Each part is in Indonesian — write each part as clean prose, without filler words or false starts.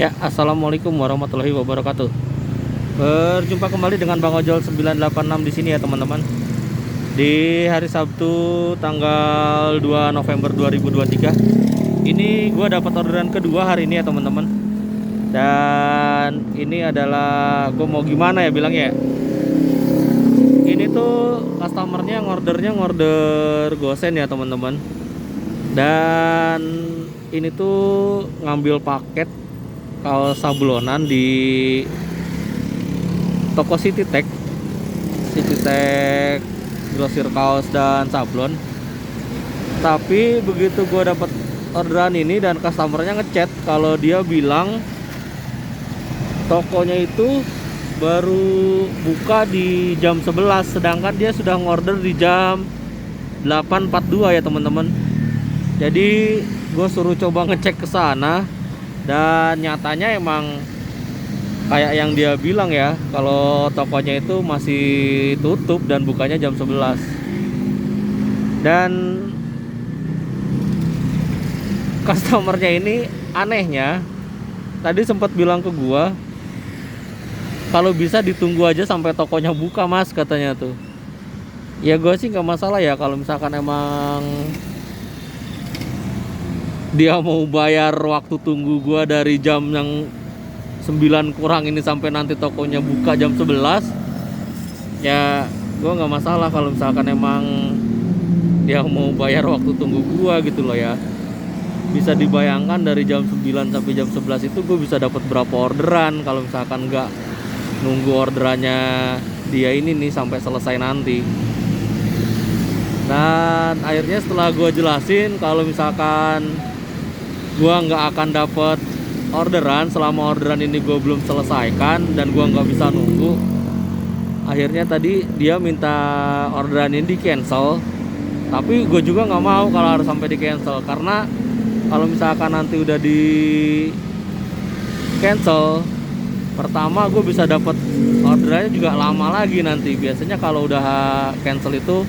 Ya, assalamualaikum warahmatullahi wabarakatuh. Berjumpa kembali dengan Bang Ojol 986 di sini ya teman-teman. Di hari Sabtu tanggal 2 November 2023. Ini gua dapat orderan kedua hari ini ya teman-teman. Dan ini adalah gua mau gimana ya bilangnya ya. Ini tuh customernya ngorder gosen ya teman-teman. Dan ini tuh ngambil paket kaos sablonan di toko City Tech grosir kaos dan sablon. Tapi begitu gue dapat orderan ini dan customernya ngechat kalau dia bilang tokonya itu baru buka di jam 11, sedangkan dia sudah ngorder di jam 8.42 ya teman-teman. Jadi gue suruh coba ngecek ke sana. Dan nyatanya emang kayak yang dia bilang ya, kalau tokonya itu masih tutup dan bukanya jam 11. Dan customernya ini anehnya tadi sempat bilang ke gua kalau bisa ditunggu aja sampai tokonya buka mas, katanya tuh. Ya gue sih nggak masalah ya kalau misalkan emang dia mau bayar waktu tunggu gua dari jam yang 9 kurang ini sampai nanti tokonya buka jam 11. Ya gua nggak masalah kalau misalkan emang dia mau bayar waktu tunggu gua gitu loh ya. Bisa dibayangkan dari jam 9 sampai jam 11 itu gue bisa dapat berapa orderan kalau misalkan nggak nunggu orderannya dia ini nih sampai selesai nanti. Dan akhirnya setelah gua jelasin kalau misalkan gua nggak akan dapat orderan selama orderan ini gua belum selesaikan dan gua nggak bisa nunggu. Akhirnya tadi dia minta orderan ini di cancel, tapi gue juga nggak mau kalau harus sampai di cancel, karena kalau misalkan nanti udah di cancel, pertama gue bisa dapat orderannya juga lama lagi nanti. Biasanya kalau udah cancel itu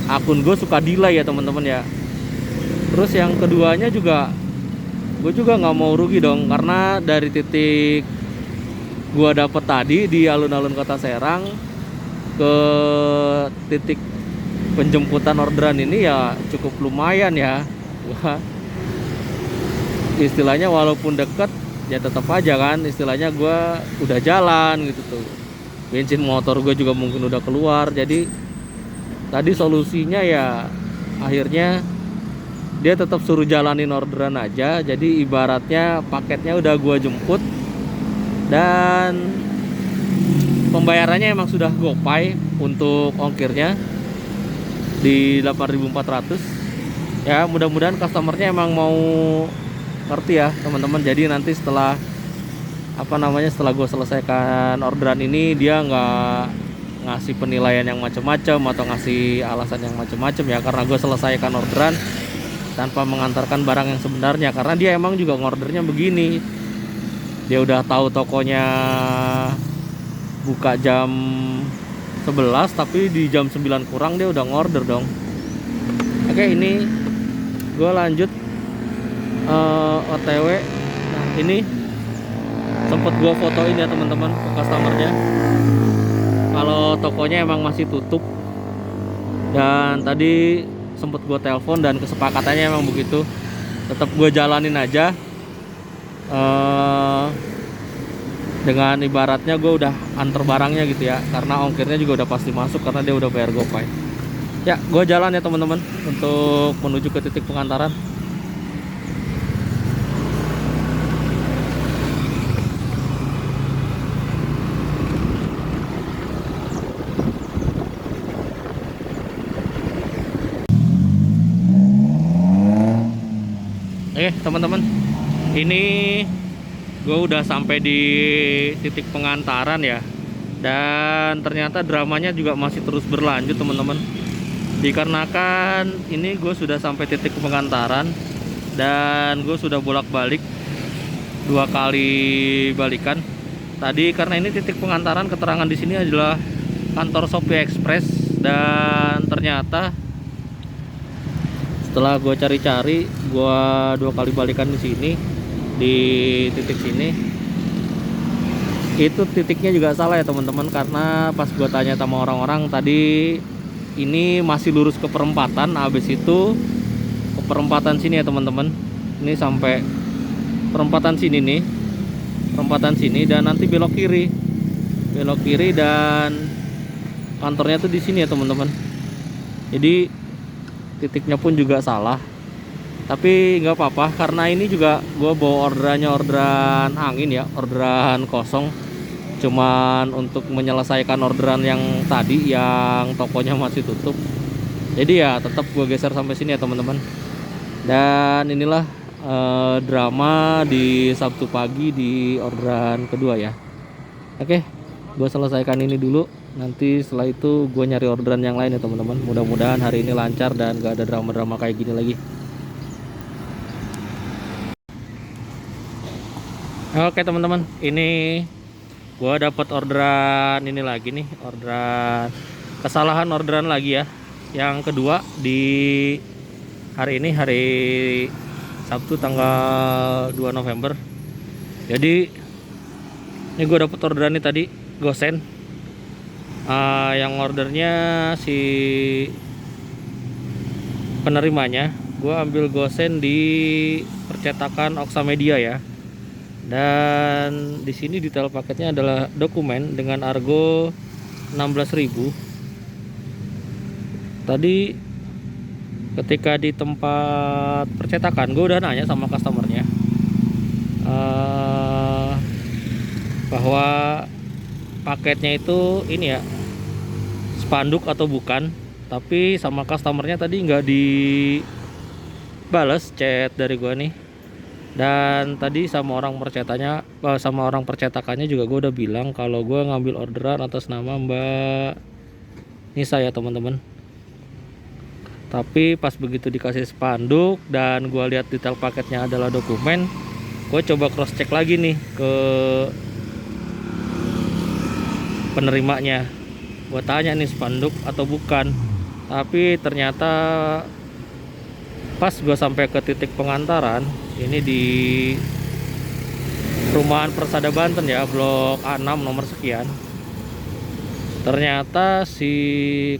akun gue suka delay ya teman-teman ya. Terus yang keduanya juga gue juga nggak mau rugi dong, karena dari titik gue dapet tadi di alun-alun Kota Serang ke titik penjemputan orderan ini ya cukup lumayan ya. Gua istilahnya walaupun deket ya tetap aja kan, istilahnya gue udah jalan gitu tuh, bensin motor gue juga mungkin udah keluar. Jadi tadi solusinya ya akhirnya dia tetap suruh jalanin orderan aja. Jadi ibaratnya paketnya udah gua jemput dan pembayarannya emang sudah GoPay untuk ongkirnya di 8.400. Ya mudah-mudahan customernya emang mau ngerti ya teman-teman. Jadi nanti setelah setelah gue selesaikan orderan ini dia nggak ngasih penilaian yang macam-macam atau ngasih alasan yang macam-macam ya, karena gue selesaikan orderan tanpa mengantarkan barang yang sebenarnya. Karena dia emang juga ngordernya begini, dia udah tahu tokonya buka jam 11 tapi di jam 9 kurang dia udah ngorder dong. Oke, ini gue lanjut OTW. Nah ini sempet gue fotoin ya teman-teman ke customernya kalau tokonya emang masih tutup. Dan tadi sempet gue telepon dan kesepakatannya emang begitu, tetap gue jalanin aja dengan ibaratnya gue udah antar barangnya gitu ya, karena ongkirnya juga udah pasti masuk karena dia udah bayar GoPay. Ya gue jalan ya teman-teman untuk menuju ke titik pengantaran. Teman-teman, ini gue udah sampai di titik pengantaran ya, dan ternyata dramanya juga masih terus berlanjut teman-teman. Dikarenakan ini gue sudah sampai titik pengantaran dan gue sudah bolak-balik 2 kali balikan tadi, karena ini titik pengantaran keterangan di sini adalah kantor Shopee Express. Dan ternyata setelah gue cari-cari, gue 2 kali balikan di sini, di titik sini. Itu titiknya juga salah ya teman-teman, karena pas gue tanya sama orang-orang tadi, ini masih lurus ke perempatan, habis itu ke perempatan sini ya teman-teman. Ini sampai perempatan sini nih, perempatan sini, dan nanti belok kiri, dan kantornya tuh di sini ya teman-teman. Jadi titiknya pun juga salah, tapi nggak apa-apa, karena ini juga gue bawa orderan angin ya, orderan kosong, cuman untuk menyelesaikan orderan yang tadi yang tokonya masih tutup. Jadi ya tetap gue geser sampai sini ya teman-teman. Dan inilah drama di Sabtu pagi di orderan kedua ya. Oke, gue selesaikan ini dulu, nanti setelah itu gue nyari orderan yang lain ya teman-teman. Mudah-mudahan hari ini lancar dan gak ada drama-drama kayak gini lagi. Oke teman-teman, ini gue dapat orderan ini lagi nih, orderan kesalahan orderan lagi ya, yang kedua di hari ini, hari Sabtu tanggal 2 November. Jadi ini gue dapat orderan ini tadi, gosen. Yang ordernya si penerimanya, gue ambil gosen di percetakan Oksamedia ya. Dan di sini detail paketnya adalah dokumen dengan argo 16.000. Tadi ketika di tempat percetakan gue udah nanya sama customernya bahwa paketnya itu ini ya, spanduk atau bukan. Tapi sama customernya tadi nggak dibales chat dari gue nih. Dan tadi sama orang percetakannya juga gue udah bilang kalau gue ngambil orderan atas nama Mbak Nisa ya teman-teman. Tapi pas begitu dikasih spanduk dan gue lihat detail paketnya adalah dokumen, gue coba cross check lagi nih ke penerimanya. Gue tanya nih spanduk atau bukan. Tapi ternyata pas gue sampai ke titik pengantaran, ini di perumahan Persada Banten ya, blok A6 nomor sekian. Ternyata si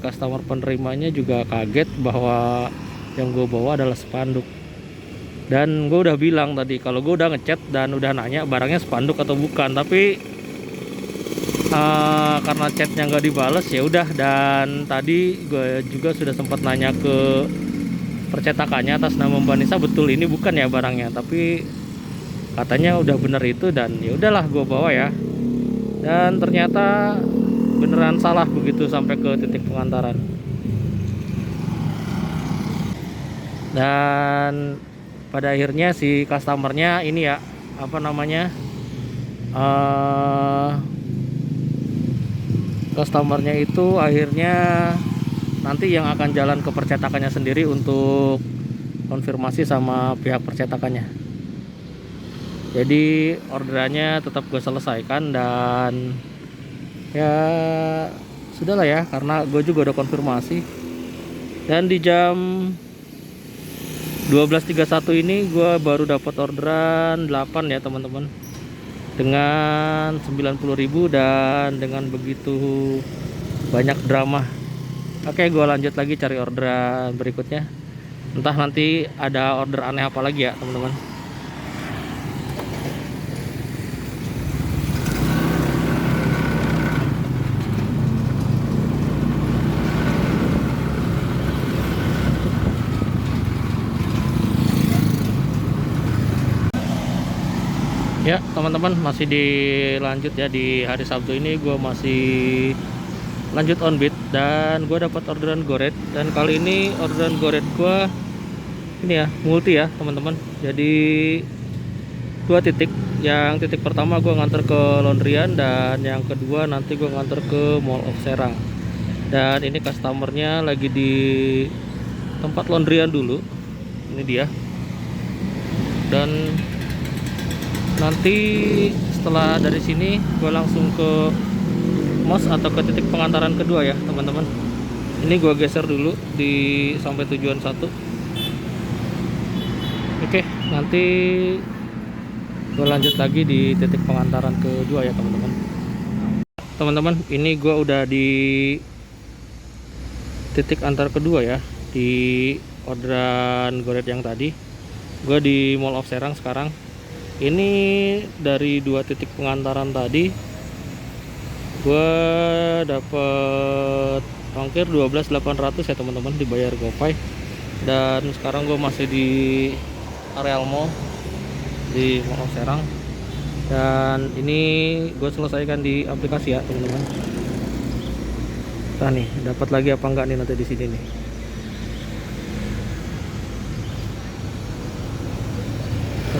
customer penerimanya juga kaget bahwa yang gue bawa adalah spanduk. Dan gue udah bilang tadi kalau gue udah ngechat dan udah nanya barangnya spanduk atau bukan, tapi karena chatnya nggak dibales ya udah. Dan tadi gue juga sudah sempat nanya ke percetakannya atas nama Mbak Nisa, betul ini bukan ya barangnya, tapi katanya udah bener itu. Dan ya udahlah gue bawa ya, dan ternyata beneran salah begitu sampai ke titik pengantaran. Dan pada akhirnya si customernya ini ya, apa namanya, customernya itu akhirnya nanti yang akan jalan ke percetakannya sendiri untuk konfirmasi sama pihak percetakannya. Jadi orderannya tetap gue selesaikan, dan ya sudahlah ya, karena gue juga udah konfirmasi. Dan di jam 12.31 ini gue baru dapat orderan 8 ya teman-teman, dengan 90.000 dan dengan begitu banyak drama. Oke, gue lanjut lagi cari orderan berikutnya. Entah nanti ada order aneh apa lagi ya teman-teman. Ya teman-teman, masih dilanjut ya. Di hari Sabtu ini gue masih lanjut on beat, dan gue dapat orderan goret. Dan kali ini orderan goret gue ini ya, multi ya teman-teman. Jadi 2 titik. Yang titik pertama gue nganter ke laundryan, dan yang kedua nanti gue nganter ke Mall of Serang. Dan ini customernya lagi di tempat laundryan dulu, ini dia. Dan nanti setelah dari sini gue langsung ke mos atau ke titik pengantaran kedua ya teman-teman. Ini gue geser dulu di sampai tujuan 1. Oke, nanti gue lanjut lagi di titik pengantaran kedua ya teman-teman. Teman-teman, ini gue udah di titik antar kedua ya, di orderan goret yang tadi. Gue di Mall of Serang sekarang. Ini dari dua titik pengantaran tadi gue dapet ongkir 12.800 ya teman-teman, dibayar GoPay. Dan sekarang gue masih di areal mall di Mall of Serang, dan ini gue selesaikan di aplikasi ya teman-teman. Nah nih, dapat lagi apa enggak nih nanti di sini nih.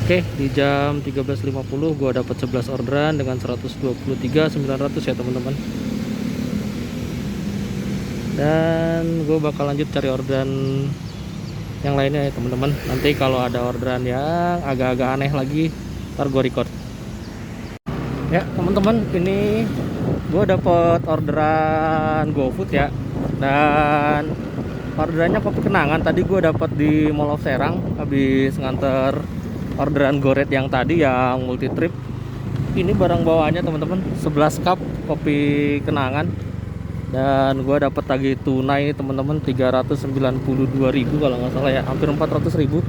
Oke, di jam 13.50 gue dapat 11 orderan dengan 123.900 ya teman-teman. Dan gue bakal lanjut cari orderan yang lainnya ya teman-teman. Nanti kalau ada orderan yang agak-agak aneh lagi, ntar gue record. Ya teman-teman, ini gue dapet orderan GoFood ya, dan orderannya kopi kenangan. Tadi gue dapat di Mall of Serang habis nganter orderan goret yang tadi yang multi trip. Ini barang bawaannya teman-teman 11 cup kopi kenangan, dan gue dapat tagih tunai teman-teman 392.000 kalau nggak salah ya, hampir 400.000.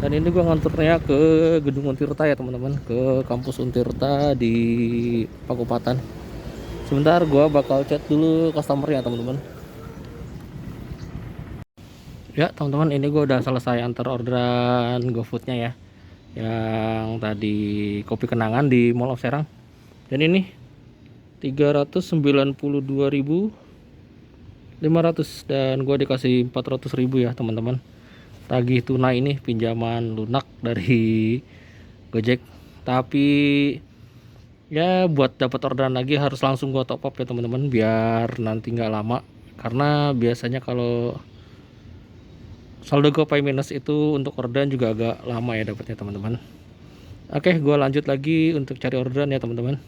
Dan ini gue nganternya ke Gedung Untirta ya teman-teman, ke kampus Untirta di Pakupatan. Sebentar, gue bakal chat dulu customernya teman-teman. Ya teman-teman, ini gue udah selesai antar orderan GoFoodnya ya, yang tadi kopi kenangan di Mall of Serang. Dan ini 392.500, dan gue dikasih 400.000 ya teman-teman. Tagih tunai ini pinjaman lunak dari Gojek. Tapi ya buat dapat orderan lagi harus langsung gue top up ya teman-teman, biar nanti nggak lama. Karena biasanya kalau saldo GoPay minus itu untuk orderan juga agak lama ya dapatnya teman-teman. Oke, gue lanjut lagi untuk cari orderan ya teman-teman.